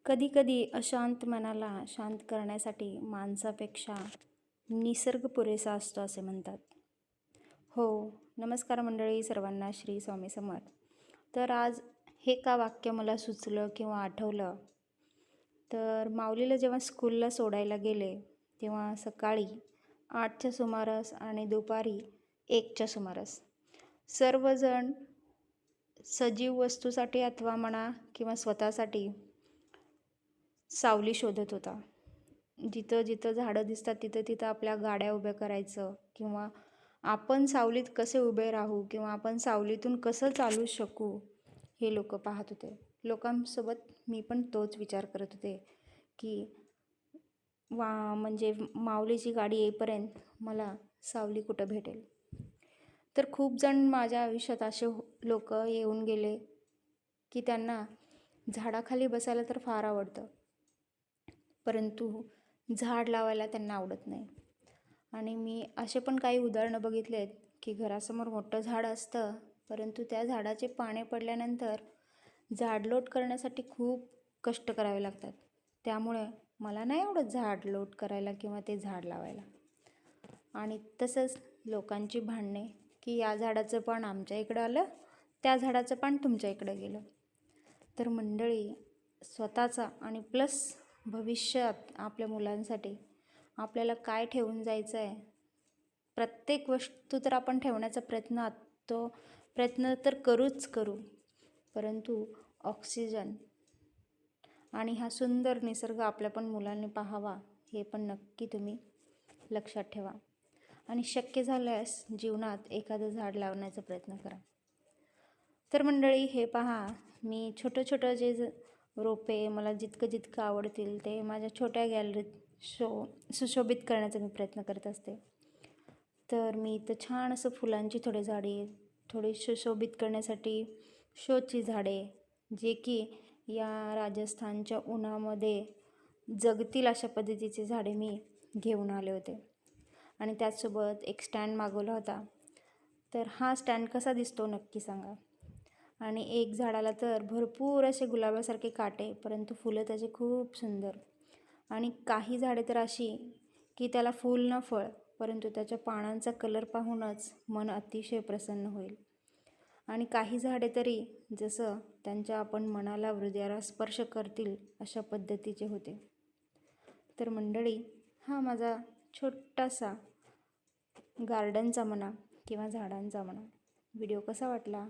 कधीकधी अशांत मनाला शांत करण्यासाठी माणसापेक्षा निसर्ग पुरेसा असतो असे म्हणतात. हो, नमस्कार मंडळी सर्वांना, श्री स्वामी समर्थ. तर आज हे का वाक्य मला सुचलं किंवा आठवलं, तर माऊलीला जेव्हा स्कूलला सोडायला गेले तेव्हा सकाळी 8च्या सुमारास आणि दुपारी 1च्या सुमारास सर्वजण सजीव वस्तूसाठी अथवा म्हणा किंवा स्वतःसाठी सावली शोधत होता. जिथं जिथं झाडं दिसतात तिथं तिथं आपल्या गाड्या उभ्या करायचं किंवा आपण सावलीत कसे उभे राहू किंवा आपण सावलीतून कसं चालू शकू हे लोक पाहत होते. लोकांसोबत मी पण तोच विचार करत होते की म्हणजे माऊलीची गाडी येईपर्यंत मला सावली कुठं भेटेल. तर खूप जण माझ्या आयुष्यात असे लोक येऊन गेले की त्यांना झाडाखाली बसायला तर फार आवडतं, परंतु झाड लावायला त्यांना आवडत नाही. आणि मी असे पण काही उदाहरणं बघितले आहेत की घरासमोर मोठं झाड असतं, परंतु त्या झाडाचे पाने पडल्यानंतर झाडलोट करण्यासाठी खूप कष्ट करावे लागतात. त्यामुळे मला नाही आवडत झाडलोट करायला किंवा ते झाड लावायला. आणि तसंच लोकांची भांडणे की या झाडाचं पान आमच्या इकडं आलं, त्या झाडाचं पान तुमच्या इकडं गेलं. तर मंडळी, स्वतःचा आणि प्लस भविष्यात आपल्या मुलांसाठी आपल्याला काय ठेवून जायचं आहे, प्रत्येक वस्तू तर आपण ठेवण्याचा प्रयत्न तर करू, परंतु ऑक्सिजन आणि हा सुंदर निसर्ग आपल्या पण मुलांनी पाहावा हे पण नक्की तुम्ही लक्षात ठेवा. आणि शक्य झाल्यास जीवनात एखादं झाड लावण्याचा प्रयत्न करा. तर मंडळी, हे पहा, मी छोटं जे रोपे मला जितकं आवडतील ते माझ्या छोट्या गॅलरीत सुशोभित करण्याचा मी प्रयत्न करत असते. तर मी इथं छान असं फुलांची थोडी सुशोभित करण्यासाठी शोची झाडे, जे की या राजस्थानच्या उन्हामध्ये जगतील अशा पद्धतीचे झाडे मी घेऊन आले होते. आणि त्याचसोबत एक स्टँड मागवला होता. तर हा स्टँड कसा दिसतो नक्की सांगा. आणि एक झाडाला तर भरपूर असे गुलाबासारखे काटे, परंतु फुलं त्याचे खूप सुंदर. आणि काही झाडे तर अशी की त्याला फूल न फळ, परंतु त्याच्या पानांचा कलर पाहूनच मन अतिशय प्रसन्न होईल. आणि काही झाडे तरी जसं त्यांच्या आपण मनाला, हृदयाला स्पर्श करतील अशा पद्धतीचे होते. तर मंडळी, हा माझा छोटासा गार्डनचा म्हणा किंवा झाडांचा म्हणा व्हिडिओ कसा वाटला